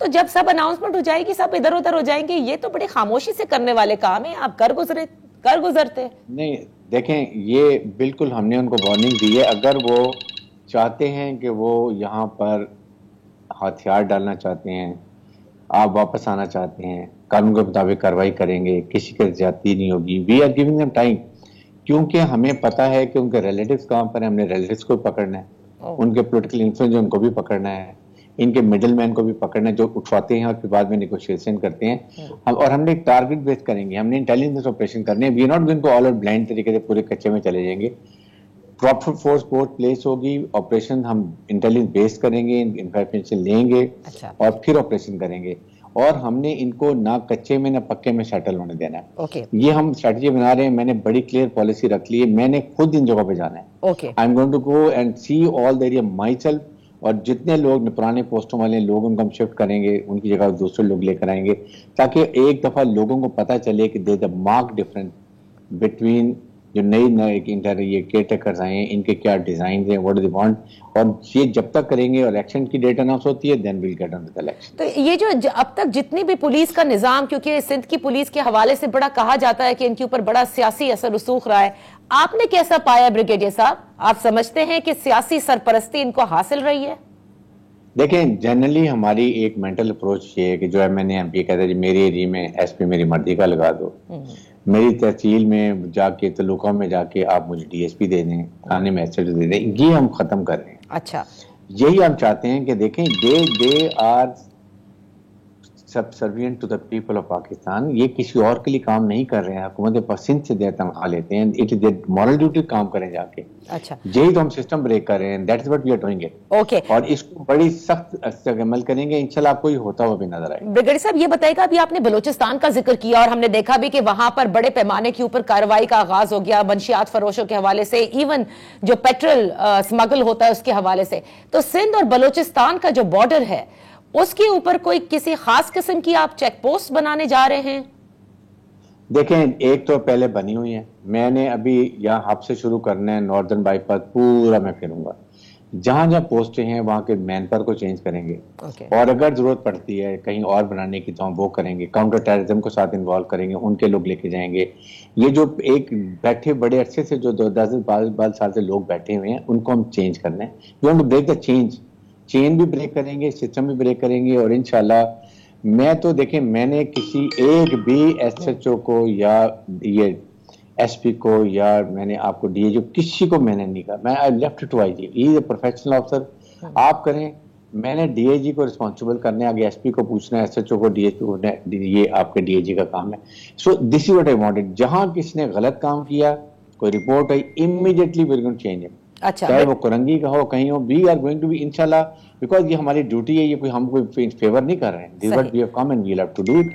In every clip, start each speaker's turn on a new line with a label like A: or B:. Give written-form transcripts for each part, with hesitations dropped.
A: تو جب سب اناؤنسمنٹ ہو جائے گی سب ادھر ادھر ہو جائیں گے, یہ تو بڑی خاموشی سے کرنے والے کام ہیں, آپ کر گزرتے.
B: نہیں دیکھیں, یہ بالکل ہم نے ان کو وارننگ دی ہے. اگر وہ چاہتے ہیں کہ وہ یہاں پر ہتھیار ڈالنا چاہتے ہیں, آپ واپس آنا چاہتے ہیں, قانون کے مطابق کارروائی کریں گے, کسی کی زیادتی نہیں ہوگی. We are giving them time, کیونکہ ہمیں پتا ہے کہ ان کے ریلیٹیوز کہاں پر ہیں, ہم نے ریلیٹیوز کو پکڑنا ہے, ان کے پولیٹیکل انفلوئنس ان کو بھی پکڑنا ہے, ان کے مڈل مین کو بھی پکڑنا ہے جو اٹھواتے ہیں اور پھر بعد میں نیگوشیشن کرتے ہیں. اور ہم نے ایک ٹارگٹ بیس کریں گے, ہم نے انٹیلیجنس آپریشن کرنے ہیں. We are not going to all out blind طریقے سے پورے کچے میں چلے جائیں گے. پراپر فورس بورڈ پلیس ہوگی, آپریشن ہم انٹیلیجنس بیس کریں گے, انفارمیشن لیں گے اور پھر آپریشن کریں گے. اور ہم نے ان کو نہ کچے میں نہ پکے میں سیٹل ہونے دینا ہے. یہ ہم اسٹریٹجی بنا رہے ہیں, میں نے بڑی کلیئر پالیسی رکھ لی ہے, میں نے خود ان جگہوں پہ جانا ہے. I am going to go and see all the area myself, اور جتنے لوگ پرانے پوسٹوں والے لوگ ان کو ہم شفٹ کریں گے, ان کی جگہ دوسرے لوگ لے کر آئیں گے, تاکہ ایک دفعہ لوگوں کو پتہ چلے کہ دیر از اے مارک ڈفرنس بٹوین جو نئی یہ کیئر ٹیکرز آئے ہیں, ان کے کیا ڈیزائنز ہیں, واٹ دے وانٹ. اور یہ جب تک کریں گے اور الیکشن کی ڈیٹ اناؤنس ہوتی ہے then we'll get on with election.
A: تو یہ جو اب تک جتنی بھی پولیس کا نظام, کیونکہ سندھ کی پولیس کے حوالے سے بڑا کہا جاتا ہے کہ ان کے اوپر بڑا سیاسی اثر رسوخ رہا ہے, آپ نے کیسا پایا بریگیڈیئر صاحب؟ آپ سمجھتے ہیں کہ سیاسی سرپرستی ان کو حاصل رہی ہے؟
B: دیکھیں جنرلی ہماری ایک مینٹل اپروچ یہ ہے کہ جو M N A M P کہتے ہیں میرے ایریا میں ایس پی میری مرضی کا لگا دو, میری تحصیل میں جا کے تعلقوں میں جا کے آپ مجھے ڈی ایس پی دے دیں, تھانے میں ایس ایچ او دے دیں, یہ ہم ختم کر رہے ہیں.
A: اچھا,
B: یہی ہم چاہتے ہیں کہ دیکھیں they are subservient to the people of Pakistan. یہ کسی اور کے لیے کام نہیں کر رہے ہیں, حکومت پسند سے دیر تنخواہ لیتے ہیں, it is their moral duty کام کریں جا کے.
A: اچھا,
B: یہی تو ہم سسٹم بریک کر رہے ہیں, that is what we are doing it.
A: Okay,
B: اور اس کو بڑی سخت عمل کریں گے, انشاءاللہ آپ کو یہ ہوتا ہوا بھی نظر آئے.
A: بریگیڈیئر صاحب یہ بتائے گا, ابھی آپ نے بلوچستان کا ذکر کیا اور ہم نے دیکھا بھی کہ وہاں پر بڑے پیمانے کے اوپر کارروائی کا آغاز ہو گیا, منشیات فروشوں کے حوالے سے, ایون جو پیٹرول سمگل ہوتا ہے اس کے حوالے سے. تو سندھ اور بلوچستان کا جو بارڈر ہے اس کے اوپر کوئی کسی خاص قسم کی آپ چیک پوسٹ بنانے جا رہے ہیں؟
B: دیکھیں ایک تو پہلے بنی ہوئی ہیں, میں نے ابھی یہاں ہب سے شروع کرنا ہے, ناردرن بائی پاس پورا میں پھروں گا, جہاں جہاں پوسٹیں ہیں وہاں کے مین پر کو چینج کریں گے. اور اگر ضرورت پڑتی ہے کہیں اور بنانے کی تو ہم وہ کریں گے, کاؤنٹر ٹیررزم کو ساتھ انوالو کریں گے, ان کے لوگ لے کے جائیں گے. یہ جو ایک بیٹھے بڑے عرصے سے جو 10-12 سال سے لوگ بیٹھے ہوئے ہیں ان کو ہم چینج کرنا ہے. You want to break the chain بھی بریک کریں گے, سسٹم بھی بریک کریں گے. اور انشاءاللہ میں تو دیکھیں میں نے کسی ایک بھی ایس ایچ او کو یا یہ ایس پی کو یا میں نے آپ کو ڈی اے جی کسی کو میں نے نہیں کہا, میں I left to I G, he is a professional officer, آپ کریں. میں نے ڈی اے جی کو ریسپانسبل کرنے, آگے ایس پی کو پوچھنا ہے, ایس ایچ او کو, ڈی ایچ پی کو, یہ آپ کے ڈی اے جی کا کام ہے. So this is what I wanted. جہاں کسی نے غلط کام کیا, کوئی رپورٹ آئی, immediately we are going to change it. چاہے وہ کرنگی کا ہو کہیں ہو, we are going to be انشاءاللہ, بیکاز یہ ہماری ڈیوٹی ہے, یہ کوئی ہم کوئی فیور نہیں کر رہے ہیں. This what we have come and we have to do it.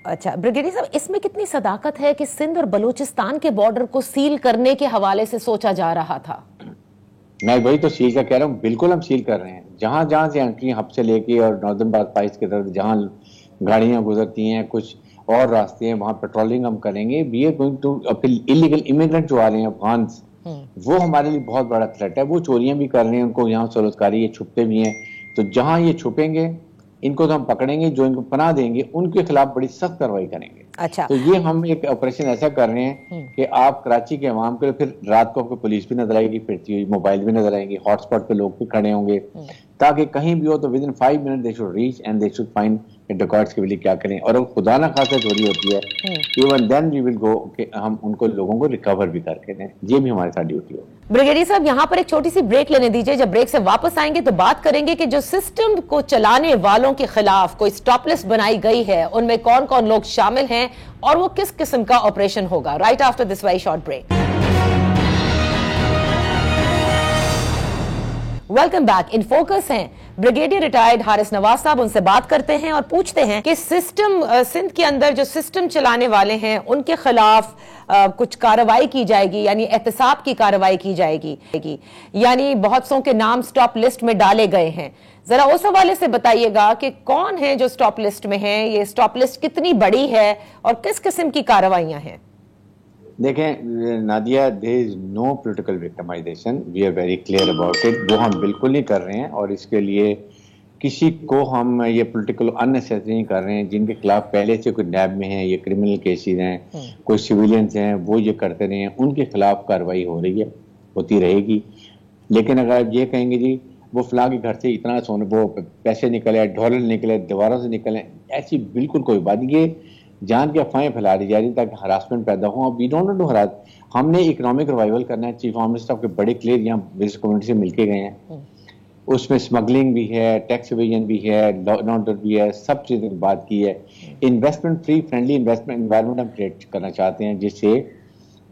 A: اچھا بریگیڈیئر صاحب, اس میں کتنی صداقت ہے کہ سندھ اور بلوچستان کے بارڈر کو سیل کرنے کے حوالے سے سوچا جا رہا تھا؟
B: میں وہی تو سیل کا کہہ رہا ہوں, بالکل ہم سیل کر رہے ہیں. جہاں جہاں سے انٹری ہب سے لے کے اور ناردرن پائس کی طرف جہاں گاڑیاں گزرتی ہیں, کچھ اور راستے ہیں, وہاں پیٹرولنگ ہم کریں گے. We are going to, illegal immigrant جو آ رہے ہیں افغان, وہ ہمارے لیے بہت بڑا تھریٹ ہے. وہ چوریاں بھی کر رہے ہیں, ان کو یہاں سروسکاری یہ چھپتے بھی ہیں. تو جہاں یہ چھپیں گے ان کو تو ہم پکڑیں گے, جو ان کو پناہ دیں گے ان کے خلاف بڑی سخت کارروائی کریں گے.
A: اچھا,
B: تو یہ ہم ایک آپریشن ایسا کر رہے ہیں کہ آپ کراچی کے عوام کے, پھر رات کو آپ کو پولیس بھی نظر آئے گی پھرتی ہوئی, موبائل بھی نظر آئیں گی, ہاٹ اسپاٹ پہ لوگ بھی کھڑے ہوں گے, تاکہ کہیں بھی ہو تو within 5 minute they should reach and they should find records کے لیے کیا کریں. اور اگر خدا نہ خاصا چوری ہوتی ہے, ایون دین وی ول گو کہ ہم ان کو لوگوں کو ریکور بھی کر کے دیں. یہ بھی ہمارے ساتھ ڈیوٹی ہوگی.
A: بریگیڈیئر صاحب یہاں پر ایک چھوٹی سی بریک لینے دیجئے, جب بریک سے واپس آئیں گے تو بات کریں گے کہ جو سسٹم کو چلانے والوں کے خلاف کوئی سٹاپ لسٹ بنائی گئی ہے, ان میں کون کون لوگ شامل ہیں اور وہ کس قسم کا آپریشن ہوگا. Right after this very short break. Welcome back. In focus ہیں بریگیڈیئر ریٹائرڈ حارث نواز صاحب, ان سے بات کرتے ہیں اور پوچھتے ہیں کہ سسٹم سندھ کے اندر جو سسٹم چلانے والے ہیں ان کے خلاف کچھ کارروائی کی جائے گی, یعنی احتساب کی کارروائی کی جائے گی, یعنی بہت سو کے نام سٹاپ لسٹ میں ڈالے گئے ہیں. ذرا اس حوالے سے بتائیے گا کہ کون ہیں جو سٹاپ لسٹ میں ہیں, یہ سٹاپ لسٹ کتنی بڑی ہے اور کس قسم کی کارروائیاں ہیں؟
B: دیکھیں Nadia, there is no political victimization, we are very clear about it. وہ ہم بالکل نہیں کر رہے ہیں, اور اس کے لیے کسی کو ہم یہ پولیٹیکل اننیسیسری نہیں کر رہے ہیں. جن کے خلاف پہلے سے کوئی نیب میں ہیں, یہ کرمنل کیسز ہیں, کوئی سویلینز ہیں, وہ یہ کرتے رہے ہیں, ان کے خلاف کارروائی ہو رہی ہے, ہوتی رہے گی. لیکن اگر آپ یہ کہیں گے جی وہ فلاں کے گھر سے اتنا سونے وہ پیسے نکلے, ڈالر نکلے, دیواروں سے نکلے, ایسی بالکل کوئی بات نہیں. یہ جان کے افواہیں پھیلا دی جا رہی تاکہ ہراسمنٹ پیدا ہو. وی ڈونٹ ڈو ہراس. ہم نے اکنامک ریوائول کرنا ہے. چیف آف منسٹر کے بڑے کلیئر یہاں بزنس کمیونٹی سے مل کے گئے ہیں. اس میں اسمگلنگ بھی ہے, ٹیکس ایویژن بھی ہے, ناٹ بھی ہے, سب چیزیں بات کی ہے. Investment free friendly investment environment ہم کریٹ کرنا چاہتے ہیں جس سے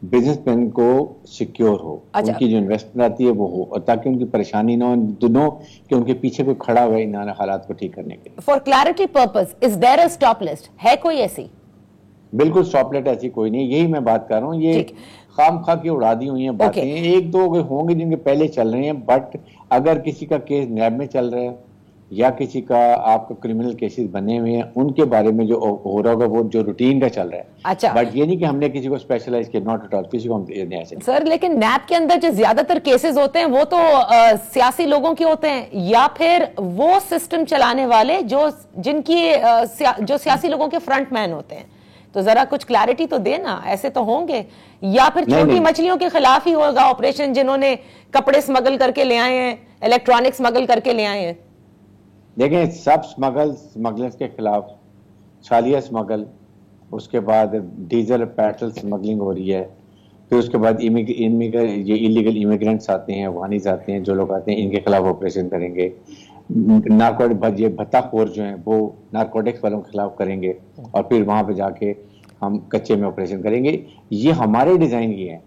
B: بزنس مین کو سیکیور ہو, ان کی جو انویسٹمنٹ آتی ہے وہ ہو, اور تاکہ ان کی پریشانی نہ ہو, دونوں کہ ان کے پیچھے کوئی کھڑا ہوا ہے ان حالات کو ٹھیک کرنے کے لیے.
A: For clarity purpose, is there a stop list, ہے کوئی ایسی؟
B: بالکل اسٹاپ لسٹ ایسی کوئی نہیں, یہی میں بات کر رہا ہوں. یہ خام خواہ کی اڑا دی ہوئی ہیں باتیں. ایک دو ہوں گے جن کے پہلے چل رہے ہیں, بٹ اگر کسی کا کیس نیب میں چل رہا ہے یا کسی کا آپ کا کرمنل کیسز بنے ہوئے ہیں, ان کے بارے میں جو ہو رہا ہوگا وہ جو روٹین کا چل رہا ہے.
A: اچھا,
B: بٹ یہ نہیں کہ ہم نے کسی کو اسپیشلائز کیا, ناٹ ایٹ آل, کسی کو ہم ایسے.
A: سر لیکن نیب کے اندر جو زیادہ تر کیسز ہوتے ہیں وہ تو سیاسی لوگوں کے ہوتے ہیں, یا پھر وہ سسٹم چلانے والے جن کی جو سیاسی لوگوں کے فرنٹ مین ہوتے ہیں. تو ذرا کچھ کلیئرٹی تو دینا, ایسے تو ہوں گے, یا پھر چھوٹی مچھلیوں کے خلاف ہی ہوگا آپریشن, جنہوں نے کپڑے سمگل کر کے لے آئے ہیں, الیکٹرانک سمگل کر کے لے آئے ہیں.
B: دیکھیں سب سمگلرز کے خلاف چھالیہ سمگل, اس کے بعد ڈیزل پیٹرول سمگلنگ ہو رہی ہے, پھر اس کے بعد یہ انلیگل امیگرینٹس آتے ہیں, افغانیز آتے ہیں, جو لوگ آتے ہیں, ان کے خلاف آپریشن کریں گے. یہ بھتہ خور جو ہیں وہ نارکوٹکس والوں کے خلاف کریں گے, اور پھر وہاں پہ جا کے ہم کچے میں آپریشن کریں گے. یہ ہمارے ڈیزائن یہ ہیں.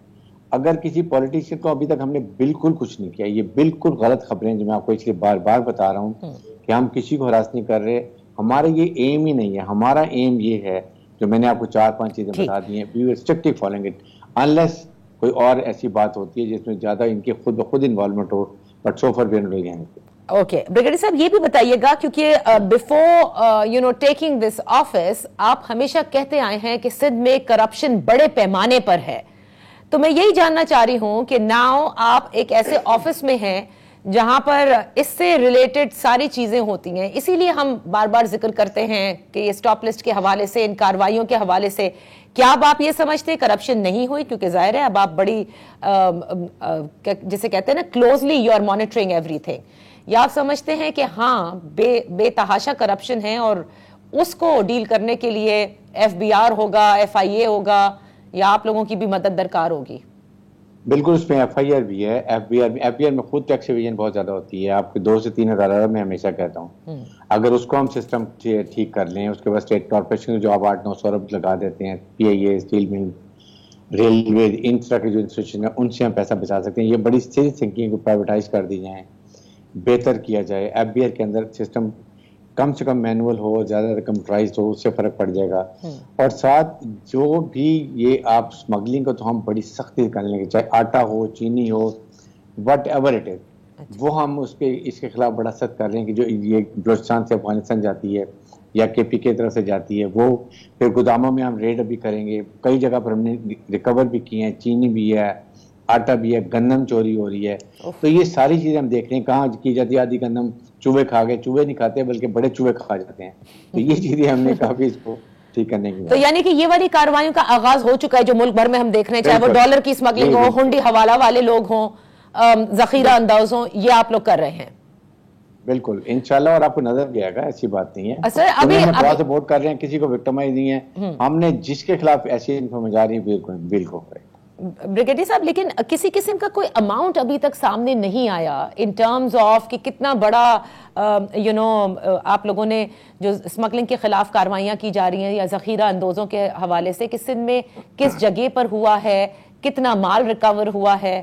B: اگر کسی پولیٹیشین کو, ابھی تک ہم نے بالکل کچھ نہیں کیا, یہ بالکل غلط خبریں جو میں آپ کو اس لیے بار بار بتا رہا ہوں کہ ہم کسی کو ہراس نہیں کر رہے. ہمارا یہ ایم ہی نہیں ہے. ہمارا ایم یہ ہے جو میں نے آپ کو 4-5 چیزیں بتا دی ہیں, وی ول اسٹرکٹلی فالوئنگ اٹ انلیس کوئی اور ایسی بات ہوتی ہے جس میں زیادہ ان کی خود بخود انوالومنٹ ہو, but so far we are not doing anything.
A: Okay brigadier صاحب, یہ بھی بتائیے گا کیونکہ بیفور ٹیکنگ دس آفس آپ ہمیشہ کہتے آئے ہیں کہ سندھ میں کرپشن بڑے پیمانے پر ہے. تو میں یہی جاننا چاہ رہی ہوں کہ ناؤ آپ ایک ایسے آفس میں ہیں جہاں پر اس سے ریلیٹڈ ساری چیزیں ہوتی ہیں, اسی لیے ہم بار بار ذکر کرتے ہیں کہ یہ اسٹاپ لسٹ کے حوالے سے, ان کارروائیوں کے حوالے سے, کیا اب آپ یہ سمجھتے ہیں کرپشن نہیں ہوئی؟ کیونکہ ظاہر ہے اب آپ بڑی جسے کہتے ہیں نا closely you are monitoring everything, یا آپ سمجھتے ہیں کہ ہاں بے تحاشا کرپشن ہے اور اس کو ڈیل کرنے کے لیے ایف بی آر ہوگا, ایف آئی اے ہوگا, یا آپ لوگوں کی بھی مدد درکار ہوگی؟
B: بالکل, اس میں ایف آئی آر بھی ہے. ایف بی آر میں خود ٹیکس ایویژن بہت زیادہ ہوتی ہے. آپ کے 2 سے 3 ہزار میں ہمیشہ کہتا ہوں, اگر اس کو ہم سسٹم ٹھیک کر لیں, اس کے بعد اسٹیٹ کارپوریشن جو آپ 800-900 ارب لگا دیتے ہیں, پی آئی اے, اسٹیل مل, ریلوے, ان طرح کے جو انسٹیٹیوشن ہیں, ان سے ہم پیسہ بچا سکتے ہیں. یہ بڑی سیریس تھنکنگ کو پرائیویٹائز کر دی جائیں, بہتر کیا جائے. ایف بی آر کے اندر سسٹم کم سے کم مینول ہو, زیادہ کمپیوٹرائزڈ ہو, اس سے فرق پڑ جائے گا. اور ساتھ جو بھی یہ آپ اسمگلنگ کو تو ہم بڑی سختی کر لیں گے, چاہے آٹا ہو, چینی ہو, وٹ ایور اٹ از, وہ ہم اس کے خلاف بڑا سخت کر رہے ہیں کہ جو یہ بلوچستان سے افغانستان جاتی ہے یا کے پی کی طرف سے جاتی ہے, وہ پھر گوداموں میں ہم ریڈ ابھی کریں گے. کئی جگہ پر ہم نے ریکور بھی کی ہیں, چینی بھی ہے, آٹا بھی ہے, گندم چوری ہو رہی ہے. تو یہ ساری چیزیں ہم دیکھ رہے ہیں کہاں کی جاتی ہے. آدھی گندم چوہے کھا گئے, چوہے نہیں کھاتے بلکہ بڑے چوہے کھا جاتے ہیں. تو یہ چیزیں ہم نے کافی اس کو ٹھیک کرنے کی.
A: تو یعنی کہ یہ والی کارروائیوں کا آغاز ہو چکا ہے جو ملک بھر میں ہم دیکھ رہے ہیں, چاہے وہ ڈالر کی اسمگلنگ ہو, ہنڈی حوالہ والے لوگ ہوں, ذخیرہ اندوز ہوں, یہ آپ لوگ کر رہے ہیں.
B: بالکل انشاءاللہ, اور آپ کو نظر بھی آئے گا, ایسی بات نہیں ہے.
A: سر ابھی
B: سے ووٹ کر رہے ہیں, کسی کو وکٹمائز نہیں ہے. ہم نے جس کے خلاف ایسی انفارمیشن جا رہی ہے بل کو کریں.
A: بریگیڈیئر صاحب, لیکن کسی قسم کا کوئی اماؤنٹ ابھی تک سامنے نہیں آیا ان ٹرمز آف کہ کتنا بڑا آپ لوگوں نے جو اسمگلنگ کے خلاف کاروائیاں کی جا رہی ہیں یا ذخیرہ اندوزوں کے حوالے سے, کہ سندھ میں کس جگہ پر ہوا ہے, کتنا مال ریکور ہوا ہے؟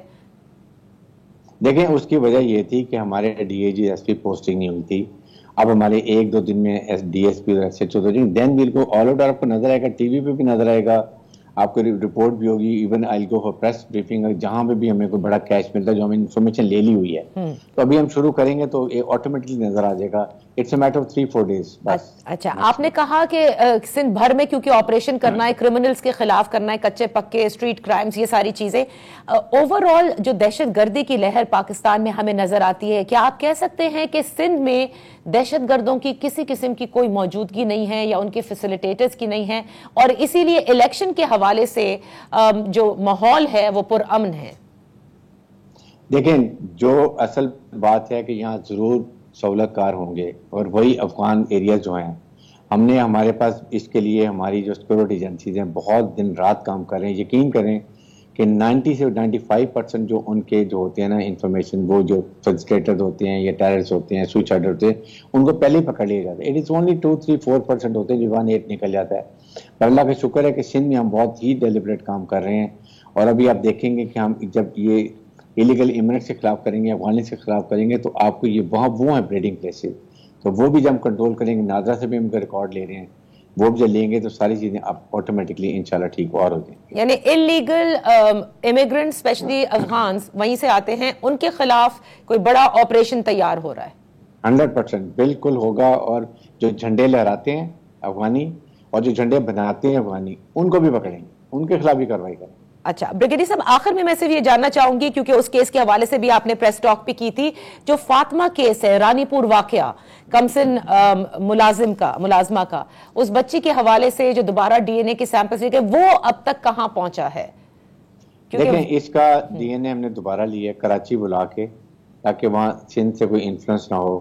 B: دیکھیں اس کی وجہ یہ تھی کہ ہمارے D A G S P posting نہیں ہوئی تھی. اب ہمارے 1-2 دن میں ڈی ایس پی اور S H O then we'll go all over آپ کو نظر آئے گا, ٹی وی پہ بھی نظر آئے گا, آپ کو رپورٹ بھی ہوگی. Even I go for press briefing, جہاں پہ بھی ہمیں کوئی بڑا کیش ملتا ہے جو ہمیں انفارمیشن لے لی ہوئی ہے, تو ابھی ہم شروع کریں گے تو آٹومیٹکلی نظر آ جائے گا. It's a matter of 3-4 days بس.
A: اچھا, آپ نے کہا کہ سندھ بھر میں کیونکہ آپریشن کرنا ہے, کرمنلز کے خلاف کرنا ہے, کچے پکے اسٹریٹ کرائمز, یہ ساری چیزیں, اوور آل جو دہشت گردی کی لہر پاکستان میں ہمیں نظر آتی ہے, کیا آپ کہہ سکتے ہیں کہ سندھ میں دہشت گردوں کی کسی قسم کی کوئی موجودگی نہیں ہے یا ان کے فیسیلیٹیٹرز کی نہیں ہے، اور اسی لیے الیکشن کے حوالے سے جو ماحول ہے وہ پرامن ہے؟
B: دیکھیں، جو اصل بات ہے کہ یہاں ضرور سہولت کار ہوں گے، اور وہی افغان ایریاز جو ہیں، ہم نے ہمارے پاس اس کے لیے ہماری جو سیکورٹی ایجنسیز ہیں بہت دن رات کام کر رہے ہیں. یقین کریں کہ 90 سے 95% جو ان کے جو ہوتے ہیں نا انفارمیشن، وہ جو فیسیلیٹرز ہوتے ہیں یا ٹیررسٹ ہوتے ہیں، سوئسائڈر ہوتے ہیں، ان کو پہلے ہی پکڑ لیا جاتا ہے. اٹ از اونلی 2-3-4% ہوتے ہیں جو 1-8 نکل جاتا ہے. پر اللہ کا شکر ہے کہ سندھ میں ہم بہت ہی ڈیلیبریٹ کام کر رہے ہیں، اور ابھی آپ دیکھیں گے کہ ہم جب یہ ایلیگل ایمنٹس کے خلاف کریں گے، افغانستان کے خلاف کریں گے، تو آپ کو یہ وہاں وہ ہیں بریڈنگ پلیسز، تو وہ بھی جب ہم کنٹرول کریں گے. نادرا سے بھی ہم ریکارڈ لے رہے ہیں، وہ بھی جب لیں گے تو ساری چیزیں آٹومیٹکلی انشاءاللہ ٹھیک اور ہو جائیں گی.
A: یعنی انلیگل امیگرنٹ اسپیشلی افغانز وہیں سے آتے ہیں، ان کے خلاف کوئی بڑا آپریشن تیار ہو رہا ہے؟
B: 100% بالکل ہوگا. اور جو جھنڈے لہراتے ہیں افغانی اور جو جھنڈے بناتے ہیں افغانی، ان کو بھی پکڑیں گے، ان کے خلاف بھی کارروائی کریں گے.
A: اچھا بریگیڈیئر صاحب، آخر میں صرف یہ جاننا چاہوں گی، کیونکہ اس کیس کے حوالے سے بھی آپ نے پریس ٹاک بھی کی تھی، جو فاطمہ کیس ہے، رانی پور واقعہ، کمسن ملازمہ کا، اس بچی کے حوالے سے جو دوبارہ ڈی این اے کے سیمپلز لیے گئے، وہ اب تک کہاں پہنچا ہے؟
B: دیکھیں، اس کا ڈی این اے ہم نے دوبارہ لیا ہے کراچی بلا کے، تاکہ وہاں سندھ سے کوئی انفلوئنس نہ ہو.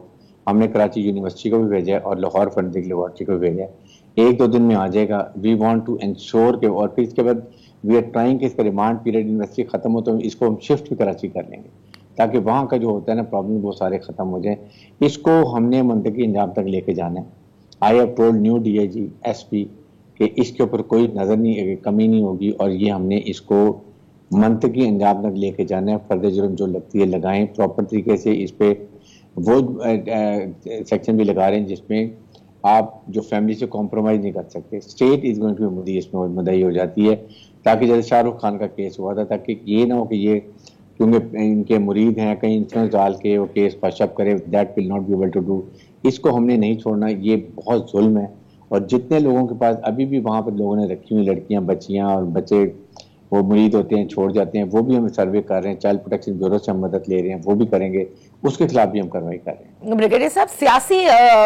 B: ہم نے کراچی یونیورسٹی کو بھی بھیجا ہے اور لاہور فورینسک لیبارٹری کو بھی بھیجا ہے. 1-2 دن میں آ جائے گا. وی وانٹ ٹو انشور کہ، اور پھر اس کے بعد وی آر ٹرائنگ کہ اس کا ریمانڈ پیریڈ یونیورسٹی ختم ہو تو اس کو ہم شفٹ بھی کراچی کر لیں گے، تاکہ وہاں کا جو ہوتا ہے نا پرابلم وہ سارے ختم ہو جائیں. اس کو ہم نے منطقی انجام تک لے کے جانا ہے. I have told new D I G S P کہ اس کے اوپر کوئی نظر نہیں، کمی نہیں ہوگی، اور یہ ہم نے اس کو منطقی انجام تک لے کے جانا ہے. فرد جرم جو لگتی ہے لگائیں پراپر طریقے سے. اس پہ وہ سیکشن بھی لگا رہے ہیں جس میں آپ جو فیملی سے کمپرومائز نہیں کر سکتے. State is going to be مدعی، اس میں مدعی ہو جاتی ہے. تاکہ جیسے شاہ رخ خان کا کیس ہوا تھا، تاکہ یہ نہ ہو کہ یہ کیونکہ ان کے مرید ہیں کہیں انفلوئنس ڈال کے وہ کیس پش اپ کرے، that will not be able to do. اس کو ہم نے نہیں چھوڑنا. یہ بہت ظلم ہے. اور جتنے لوگوں کے پاس ابھی بھی وہاں پہ لوگوں نے رکھی ہوئی لڑکیاں، بچیاں اور بچے وہ مرید ہوتے ہیں، چھوڑ جاتے ہیں، وہ بھی ہم سروے کر رہے ہیں. چائلڈ پروٹیکشن بیورو سے ہم مدد لے رہے ہیں، وہ بھی کریں گے. اس کے خلاف بھی ہم کارروائی کر رہے ہیں.
A: بریگیڈیئر صاحب، سیاسی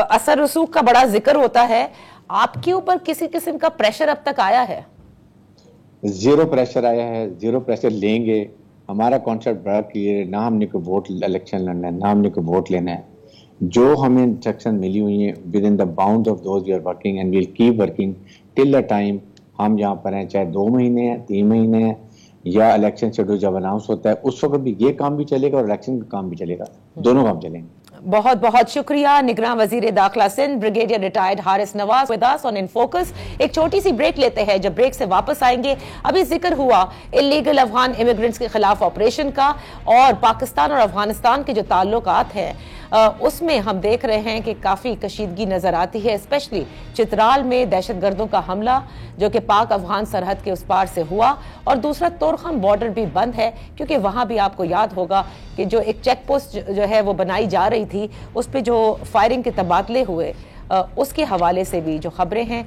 A: اثر رسوخ کا بڑا ذکر ہوتا ہے، آپ کے اوپر کسی قسم کا پریشر اب تک آیا ہے؟
B: زیرو پریشر آیا ہے، زیرو پریشر لیں گے. ہمارا کانسیپٹ بڑا کلیئر ہے. نہ ہم نے کوئی ووٹ الیکشن لڑنا ہے، نہ ہم نے کوئی ووٹ لینا ہے. جو ہمیں انسٹرکشن ملی ہوئی ہیں within the bound of those we are working and we'll keep working till the time ہم یہاں پر ہیں، چاہے 2 مہینے ہیں، 3 مہینے ہیں، یا الیکشن شیڈول جب اناؤنس ہوتا ہے اس وقت بھی یہ کام بھی چلے گا اور الیکشن کا کام بھی چلے گا. دونوں کام چلیں گے.
A: بہت بہت شکریہ نگراں وزیر داخلہ Sindh brigadier retired Haris Nawaz with us on In Focus. ایک چھوٹی سی بریک لیتے ہیں، جب بریک سے واپس آئیں گے ابھی ذکر ہوا انلیگل افغان امیگرنٹس کے خلاف آپریشن کا، اور پاکستان اور افغانستان کے جو تعلقات ہیں اس میں ہم دیکھ رہے ہیں کہ کافی کشیدگی نظر آتی ہے، اسپیشلی چترال میں دہشت گردوں کا حملہ جو کہ پاک افغان سرحد کے اس پار سے ہوا، اور دوسرا طورخم بارڈر بھی بند ہے، کیونکہ وہاں بھی آپ کو یاد ہوگا کہ جو ایک چیک پوسٹ جو ہے وہ بنائی جا رہی تھی، اس پہ جو فائرنگ کے تبادلے ہوئے، اس کے حوالے سے بھی جو خبریں ہیں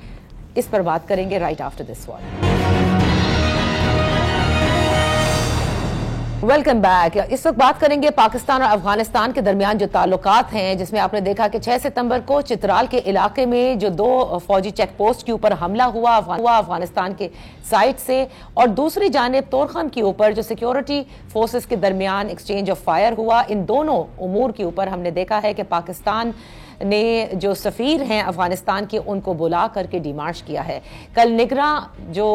A: اس پر بات کریں گے right after this one. Welcome back. اس وقت بات کریں گے پاکستان اور افغانستان کے درمیان جو تعلقات ہیں، جس میں آپ نے دیکھا کہ 6 ستمبر کو چترال کے علاقے میں جو 2 فوجی چیک پوسٹ کے اوپر حملہ ہوا افغانستان کے سائٹ سے، اور دوسری جانب طورخم کے اوپر جو سیکیورٹی فورسز کے درمیان ایکسچینج آف فائر ہوا. ان دونوں امور کے اوپر ہم نے دیکھا ہے کہ پاکستان نے جو سفیر ہیں افغانستان کے ان کو بلا کر کے ڈیمارش کیا ہے. کل نگراں جو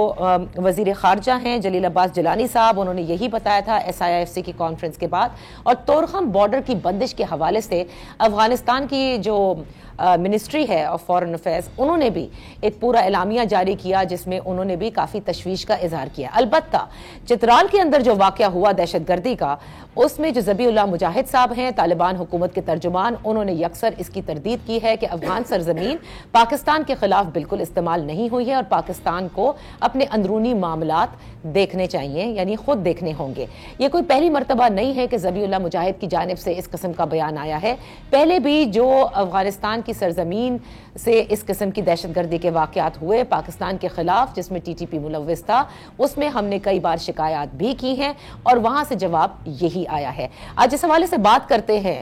A: وزیر خارجہ ہیں جلیل عباس جیلانی صاحب، انہوں نے یہی بتایا تھا SIFC کی کانفرنس کے بعد. اور طورخم بارڈر کی بندش کے حوالے سے افغانستان کی جو منسٹری ہے آف فارن افیئرز، انہوں نے بھی ایک پورا اعلامیہ جاری کیا جس میں انہوں نے بھی کافی تشویش کا اظہار کیا. البتہ چترال کے اندر جو واقعہ ہوا دہشت گردی کا، اس میں جو ذبیح اللہ مجاہد صاحب ہیں طالبان حکومت کے ترجمان، انہوں نے یکسر اس کی تردید کی ہے کہ افغان سرزمین پاکستان کے خلاف بالکل استعمال نہیں ہوئی ہے، اور پاکستان کو اپنے اندرونی معاملات دیکھنے چاہیے، یعنی خود دیکھنے ہوں گے. یہ کوئی پہلی مرتبہ نہیں ہے کہ ذبیح اللہ مجاہد کی جانب سے اس قسم کا بیان آیا ہے. پہلے بھی جو افغانستان کی سرزمین سے اس قسم کی دہشت گردی کے واقعات ہوئے پاکستان کے خلاف، جس میں TTP ملوث تھا، اس میں ہم نے کئی بار شکایات بھی کی ہیں، اور وہاں سے جواب یہی آیا ہے. آج اس حوالے سے بات کرتے ہیں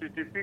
C: TTP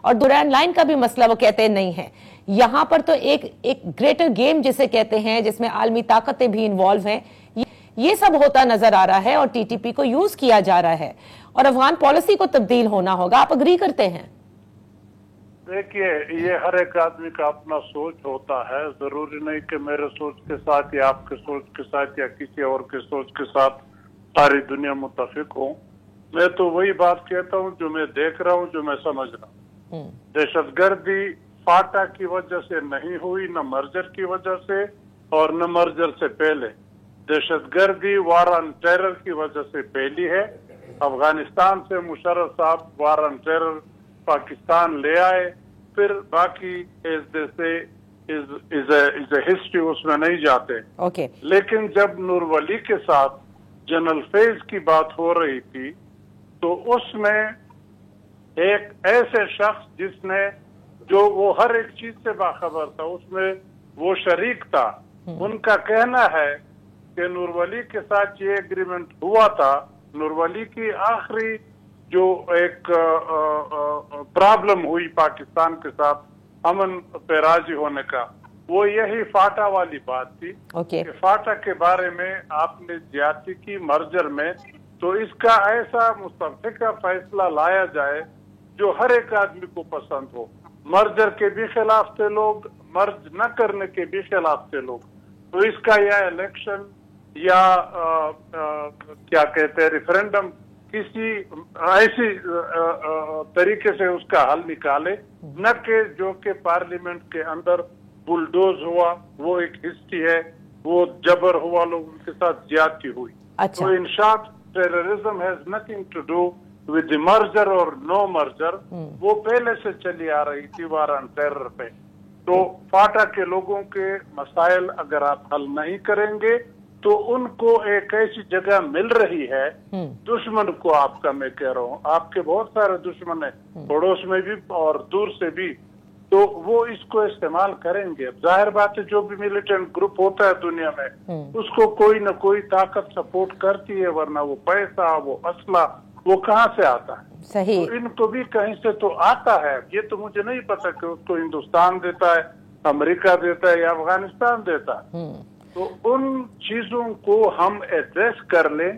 A: اور ڈوران لائن کا بھی مسئلہ وہ کہتے ہیں نہیں ہے. یہاں پر تو ایک گریٹر گیم جسے کہتے ہیں جس میں عالمی طاقتیں بھی انوالو ہیں, یہ سب ہوتا نظر آ رہا ہے اور ٹی ٹی پی کو یوز کیا جا رہا ہے اور افغان پالیسی کو تبدیل ہونا ہوگا. آپ اگری کرتے ہیں؟
C: دیکھیے, یہ ہر ایک آدمی کا اپنا سوچ ہوتا ہے, ضروری نہیں کہ میرے سوچ کے ساتھ یا آپ کے سوچ کے ساتھ یا کسی اور کے سوچ کے ساتھ ساری دنیا متفق ہو. میں تو وہی بات کہتا ہوں جو میں دیکھ رہا ہوں, جو میں سمجھ رہا ہوں. دہشت گردی فاٹا کی وجہ سے نہیں ہوئی, نہ مرجر کی وجہ سے اور نہ مرجر سے پہلے. دہشت گردی وار آن ٹیرر کی وجہ سے پہلی ہے. افغانستان سے مشرف صاحب وار آن ٹیرر پاکستان لے آئے, پھر باقی ہسٹری اس میں نہیں جاتے. لیکن جب نور ولی کے ساتھ جنرل فیض کی بات ہو رہی تھی تو اس میں ایک ایسے شخص جس نے جو وہ ہر ایک چیز سے باخبر تھا, اس میں وہ شریک تھا, ان کا کہنا ہے کہ نور ولی کے ساتھ یہ ایگریمنٹ ہوا تھا. نور ولی کی آخری جو ایک پرابلم ہوئی پاکستان کے ساتھ امن پہ راضی ہونے کا, وہ یہی فاٹا والی بات تھی کہ فاٹا کے بارے میں آپ نے زیادتی کی مرجر میں, تو اس کا ایسا مستفقہ فیصلہ لایا جائے جو ہر ایک آدمی کو پسند ہو. مرجر کے بھی خلاف تھے لوگ, مرج نہ کرنے کے بھی خلاف تھے لوگ. تو اس کا یا الیکشن یا کیا کہتے ہیں ریفرینڈم کسی ایسی طریقے سے اس کا حل نکالے, نہ کہ جو کہ پارلیمنٹ کے اندر بلڈوز ہوا. وہ ایک ہسٹری ہے, وہ جبر ہوا, لوگ ان کے ساتھ زیادتی ہوئی. تو in short terrorism has nothing to do with the merger اور نو مرجر. وہ پہلے سے چلی آ رہی تھی وار آن ٹیرر پہ. تو فاٹا کے لوگوں کے مسائل اگر آپ حل نہیں کریں گے تو ان کو ایک ایسی جگہ مل رہی ہے, دشمن کو آپ کا میں کہہ رہا ہوں, آپ کے بہت سارے دشمن ہیں پڑوس میں بھی اور دور سے بھی, تو وہ اس کو استعمال کریں گے. اب ظاہر بات ہے جو بھی ملیٹنٹ گروپ ہوتا ہے دنیا میں اس کو کوئی نہ کوئی طاقت سپورٹ کرتی ہے, ورنہ وہ پیسہ, وہ اسلحہ وہ کہاں سے آتا ہے؟
A: صحیح.
C: تو ان کو بھی کہیں سے تو آتا ہے. یہ تو مجھے نہیں پتا کہ اس کو ہندوستان دیتا ہے, امریکہ دیتا ہے یا افغانستان دیتا ہے. تو ان چیزوں کو ہم ایڈریس کر لیں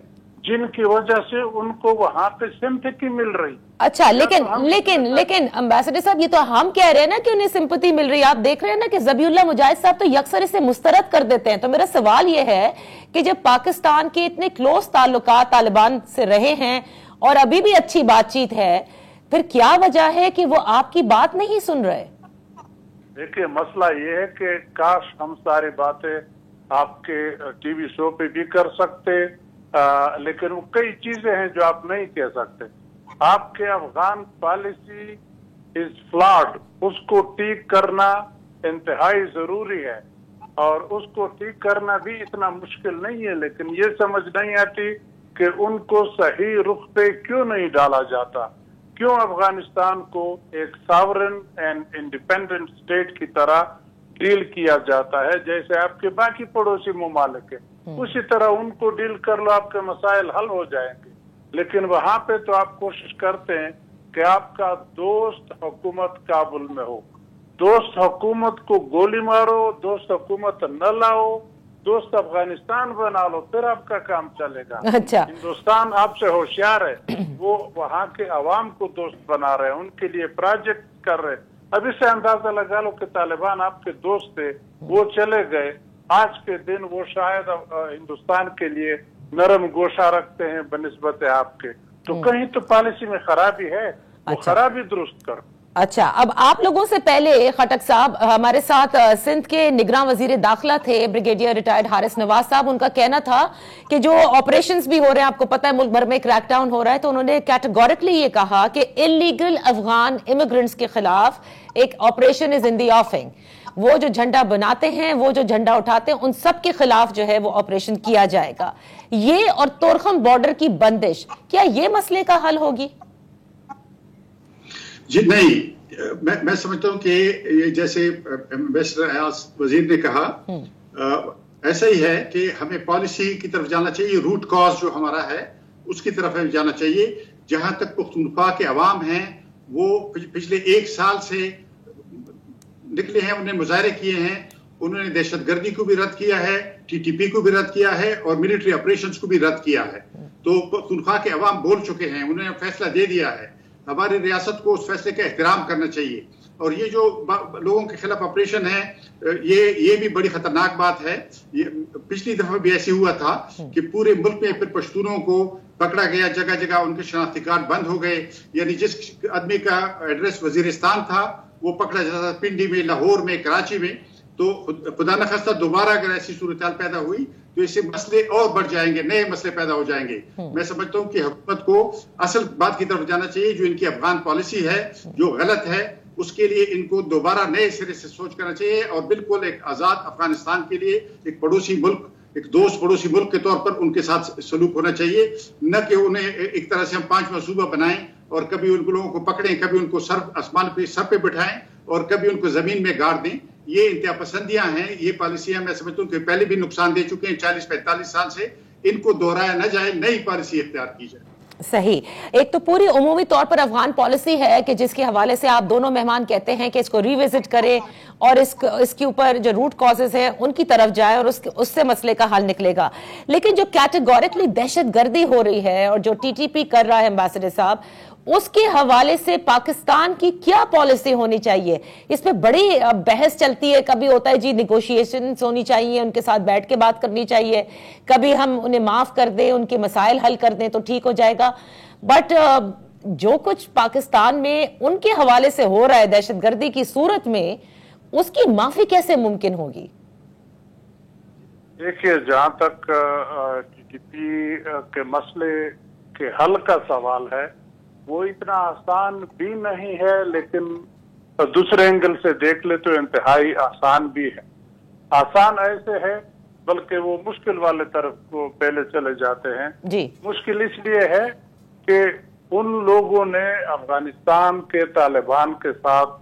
C: جن کی وجہ سے ان کو وہاں پہ سمپیتھی مل رہی.
A: اچھا, لیکن امبیسڈر صاحب, یہ تو ہم کہہ رہے ہیں نا کہ انہیں سمپیتھی مل رہی ہے. آپ دیکھ رہے ہیں نا کہ ذبیح اللہ مجاہد صاحب تو یکسر اسے مسترد کر دیتے ہیں. تو میرا سوال یہ ہے کہ جب پاکستان کے اتنے کلوز تعلقات طالبان سے رہے ہیں اور ابھی بھی اچھی بات چیت ہے, پھر کیا وجہ ہے کہ وہ آپ کی بات نہیں سن رہے؟
C: دیکھیے, مسئلہ یہ ہے کہ کاش ہم ساری باتیں آپ کے ٹی وی شو پہ بھی کر سکتے, لیکن وہ کئی چیزیں ہیں جو آپ نہیں کہہ سکتے. آپ کے افغان پالیسی از فلاڈ, اس کو ٹھیک کرنا انتہائی ضروری ہے, اور اس کو ٹھیک کرنا بھی اتنا مشکل نہیں ہے. لیکن یہ سمجھ نہیں آتی کہ ان کو صحیح رخ پہ کیوں نہیں ڈالا جاتا, کیوں افغانستان کو ایک ساورن اینڈ انڈیپینڈنٹ اسٹیٹ کی طرح ڈیل کیا جاتا ہے جیسے آپ کے باقی پڑوسی ممالک ہیں. اسی طرح ان کو ڈیل کر لو, آپ کے مسائل حل ہو جائیں گے. لیکن وہاں پہ تو آپ کوشش کرتے ہیں کہ آپ کا دوست حکومت کابل میں ہو, دوست حکومت کو گولی مارو, دوست حکومت نہ لاؤ, دوست افغانستان بنا لو, پھر آپ کا کام چلے گا.
A: اچھا,
C: ہندوستان آپ سے ہوشیار ہے, وہ وہاں کے عوام کو دوست بنا رہے ہیں, ان کے لیے پروجیکٹ کر رہے ہیں. ابھی سے اندازہ لگا لو کہ طالبان آپ کے دوست تھے, وہ چلے گئے, آج کے دن وہ شاید ہندوستان کے لیے نرم گوشہ رکھتے ہیں بنسبت آپ کے. تو کہیں تو پالیسی میں خرابی ہے, وہ خرابی درست کرو.
A: اچھا, اب آپ لوگوں سے پہلے خٹک صاحب ہمارے ساتھ سندھ کے نگراں وزیر داخلہ تھے بریگیڈیئر ریٹائرڈ حارث نواز صاحب. ان کا کہنا تھا کہ جو آپریشنز بھی ہو رہے ہیں, آپ کو پتہ ہے ملک بھر میں کریک ڈاؤن ہو رہا ہے, تو انہوں نے کیٹیگورکلی یہ کہا کہ انلیگل افغان امیگرنٹس کے خلاف ایک آپریشن از ان دی آفنگ. وہ جو جھنڈا بناتے ہیں, وہ جو جھنڈا اٹھاتے ہیں, ان سب کے خلاف جو ہے وہ آپریشن کیا جائے گا. یہ اور تورخم بارڈر کی بندش, کیا یہ مسئلے کا حل ہوگی؟
D: جی نہیں, میں سمجھتا ہوں کہ یہ جیسے امبیسڈر ایاز وزیر نے کہا ایسا ہی ہے کہ ہمیں پالیسی کی طرف جانا چاہیے. روٹ کاز جو ہمارا ہے اس کی طرف جانا چاہیے. جہاں تک پختونخوا کے عوام ہیں وہ پچھلے 1 سال سے نکلے ہیں, انہیں مظاہرے کیے ہیں, انہوں نے دہشت گردی کو بھی رد کیا ہے, ٹی ٹی پی کو بھی رد کیا ہے, اور ملٹری آپریشنز کو بھی رد کیا ہے. تو پختونخوا کے عوام بول چکے ہیں, انہوں نے فیصلہ دے دیا ہے. ہماری ریاست کو اس فیصلے کا احترام کرنا چاہیے. اور یہ جو لوگوں کے خلاف آپریشن ہے, یہ بھی بڑی خطرناک بات ہے. پچھلی دفعہ بھی ایسے ہوا تھا کہ پورے ملک میں پھر پشتونوں کو پکڑا گیا, جگہ جگہ ان کے شناختی کارڈ بند ہو گئے. یعنی جس آدمی کا ایڈریس وزیرستان تھا وہ پکڑا جاتا تھا پنڈی میں, لاہور میں, کراچی میں. تو خدا نخواستہ دوبارہ اگر ایسی صورتحال پیدا ہوئی تو اس سے مسئلے اور بڑھ جائیں گے, نئے مسئلے پیدا ہو جائیں گے. میں سمجھتا ہوں کہ حکومت کو اصل بات کی طرف جانا چاہیے. جو ان کی افغان پالیسی ہے جو غلط ہے, اس کے لیے ان کو دوبارہ نئے سرے سے سوچ کرنا چاہیے, اور بالکل ایک آزاد افغانستان کے لیے ایک پڑوسی ملک, ایک دوست پڑوسی ملک کے طور پر ان کے ساتھ سلوک ہونا چاہیے. نہ کہ انہیں ایک طرح سے ہم 5واں صوبہ بنائیں اور کبھی ان لوگوں کو پکڑیں, کبھی ان کو آسمان پہ سر پہ بٹھائیں اور کبھی ان کو زمین میں گاڑ دیں. یہ انتہا پسندیاں ہیں, یہ پالیسیاں میں سمجھتا ہوں کہ پہلے بھی نقصان دے چکے ہیں 40-45 سال سے. ان کو دہرایا نہ جائے, نئی پالیسی اختیار کی جائے.
A: صحیح. ایک تو پوری عمومی طور پر افغان پالیسی ہے کہ جس کے حوالے سے آپ دونوں مہمان کہتے ہیں کہ اس کو ریوزٹ کرے اور اس کے اوپر جو روٹ کازز ہیں ان کی طرف جائے اور اس سے مسئلے کا حل نکلے گا. لیکن جو کیٹیگورکلی دہشت گردی ہو رہی ہے اور جو ٹی ٹی پی کر رہا ہے ایمبیسڈر صاحب, اس کے حوالے سے پاکستان کی کیا پالیسی ہونی چاہیے؟ اس پہ بڑی بحث چلتی ہے. کبھی ہوتا ہے جی نیگوشیشنز ہونی چاہیے, ان کے ساتھ بیٹھ کے بات کرنی چاہیے, کبھی ہم انہیں معاف کر دیں, ان کے مسائل حل کر دیں تو ٹھیک ہو جائے گا. بٹ جو کچھ پاکستان میں ان کے حوالے سے ہو رہا ہے دہشت گردی کی صورت میں, اس کی معافی کیسے ممکن ہوگی؟
C: دیکھیے, جہاں تک ٹی ٹی پی کے مسئلے کے حل کا سوال ہے, وہ اتنا آسان بھی نہیں ہے, لیکن دوسرے اینگل سے دیکھ لے تو انتہائی آسان بھی ہے. آسان ایسے ہے بلکہ وہ مشکل والے طرف کو پہلے چلے جاتے ہیں.
A: جی.
C: مشکل اس لیے ہے کہ ان لوگوں نے افغانستان کے طالبان کے ساتھ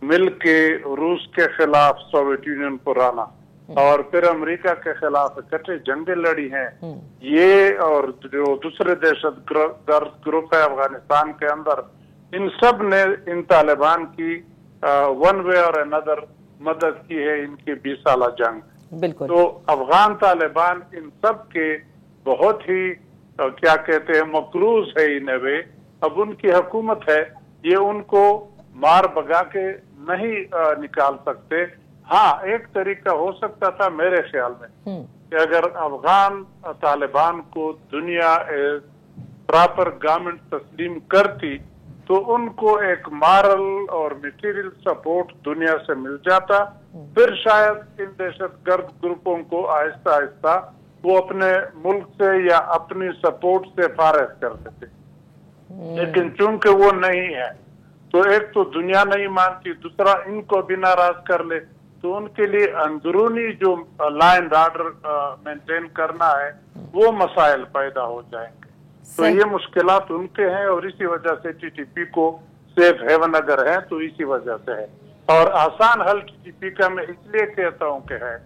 C: مل کے روس کے خلاف سوویت یونین پرانا اور پھر امریکہ کے خلاف اکٹھے جنگیں لڑی ہیں. یہ اور جو دوسرے دہشت گرد گروپ ہے افغانستان کے اندر, ان سب نے ان طالبان کی ون وے اور انادر مدد کی ہے ان کی 20 سالہ جنگ.
A: بالکل.
C: تو افغان طالبان ان سب کے بہت ہی کیا کہتے ہیں مقروض ہے ان وے. اب ان کی حکومت ہے, یہ ان کو مار بگا کے نہیں نکال سکتے. ہاں, ایک طریقہ ہو سکتا تھا میرے خیال میں کہ اگر افغان طالبان کو دنیا پراپر گورنمنٹ تسلیم کرتی تو ان کو ایک مارل اور میٹیریل سپورٹ دنیا سے مل جاتا. پھر شاید ان دہشت گرد گروپوں کو آہستہ آہستہ وہ اپنے ملک سے یا اپنی سپورٹ سے فارغ کر دیتے. لیکن چونکہ وہ نہیں ہے تو ایک تو دنیا نہیں مانتی, دوسرا ان کو بھی ناراض کر لے تو ان کے لیے اندرونی جو لا اینڈ آرڈر مینٹین کرنا ہے وہ مسائل پیدا ہو جائیں گے. تو یہ مشکلات ان کے ہیں, اور اسی وجہ سے ٹی ٹی پی کو سیف ہیون اگر ہے تو اسی وجہ سے ہے. اور آسان حل ٹی ٹی پی کا میں اس لیے کہتا ہوں کہ ہے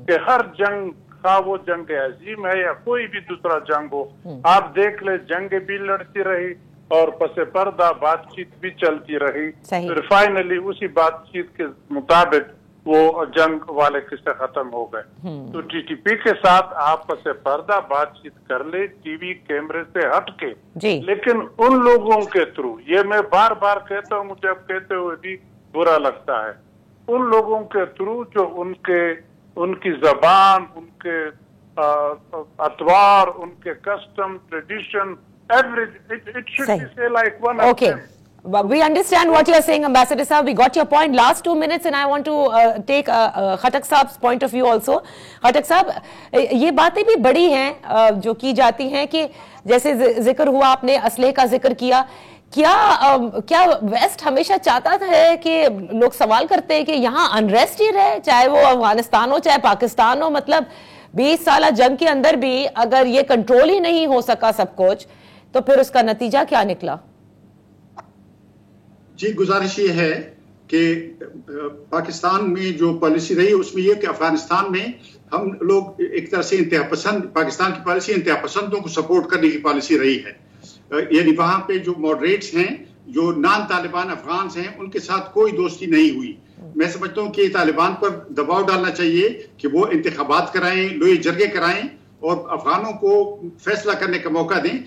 C: کہ ہر جنگ, خواہ وہ جنگ عظیم ہے یا کوئی بھی دوسرا جنگ ہو, آپ دیکھ لیں جنگیں بھی لڑتی رہی اور پس پردہ بات چیت بھی چلتی رہی. پھر فائنلی اسی بات چیت کے مطابق وہ جنگ والے قصے ختم ہو گئے. تو ٹی ٹی پی کے ساتھ آپ پس پردہ بات چیت کر لے, ٹی وی کیمرے سے ہٹ کے, لیکن ان لوگوں کے تھرو, یہ میں بار بار کہتا ہوں, مجھے اب کہتے ہوئے بھی برا لگتا ہے, ان لوگوں کے تھرو جو ان کی زبان, ان کے اطوار, ان کے custom, tradition, it should be say like one of them.
A: We understand what you are saying, Ambassador Saab. We got your point. Last 2 minutes, and I want to take Khatak Saab's point of view also. Khatak Saab, یہ باتیں بھی بڑی ہیں جو کی جاتی ہیں کہ جیسے ذکر ہوا, آپ نے اسلحے کا ذکر کیا. کیا ویسٹ ہمیشہ چاہتا ہے کہ لوگ سوال کرتے ہیں کہ یہاں انریسٹ ہی رہے, چاہے وہ افغانستان ہو چاہے پاکستان ہو. مطلب 20 سالہ جنگ کے اندر بھی اگر یہ کنٹرول ہی نہیں ہو سکا سب کچھ, تو پھر اس کا نتیجہ کیا نکلا؟
D: جی, گزارش یہ ہے کہ پاکستان میں جو پالیسی رہی اس میں یہ کہ افغانستان میں ہم لوگ ایک طرح سے انتہا پسند, پاکستان کی پالیسی انتہا پسندوں کو سپورٹ کرنے کی پالیسی رہی ہے. یعنی وہاں پہ جو ماڈریٹس ہیں جو نان طالبان افغان ہیں ان کے ساتھ کوئی دوستی نہیں ہوئی. میں سمجھتا ہوں کہ طالبان پر دباؤ ڈالنا چاہیے کہ وہ انتخابات کرائیں, لوئے جرگے کرائیں اور افغانوں کو فیصلہ کرنے کا موقع دیں.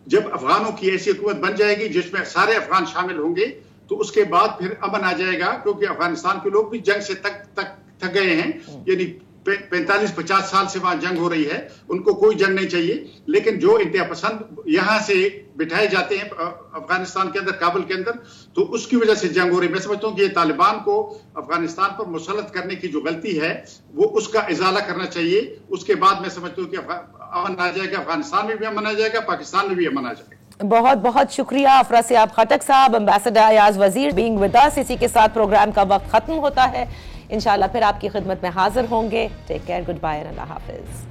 D: جب افغانوں کی ایسی حکومت بن جائے گی جس میں سارے افغان شامل ہوں گے تو اس کے بعد پھر امن آ جائے گا, کیونکہ افغانستان کے لوگ بھی جنگ سے تک گئے ہیں. یعنی 45-50 سال سے وہاں جنگ ہو رہی ہے, ان کو کوئی جنگ نہیں چاہیے. لیکن جو انتہا پسند یہاں سے بٹھائے جاتے ہیں افغانستان کے اندر, کابل کے اندر, تو اس کی وجہ سے جنگ ہو رہی ہے. میں سمجھتا ہوں کہ یہ طالبان کو افغانستان پر مسلط کرنے کی جو غلطی ہے وہ اس کا ازالہ کرنا چاہیے. اس کے بعد میں سمجھتا ہوں کہ امن آ جائے گا, افغانستان میں بھی امن آ جائے گا, پاکستان میں بھی امن آ جائے گا.
A: بہت بہت شکریہ افراسیاب خٹک صاحب, ایمبیسڈر ایاز وزیر بینگ ود اس. اسی کے ساتھ پروگرام کا وقت ختم ہوتا ہے. انشاءاللہ پھر آپ کی خدمت میں حاضر ہوں گے. ٹیک کیئر, گڈ بائے, اللہ حافظ.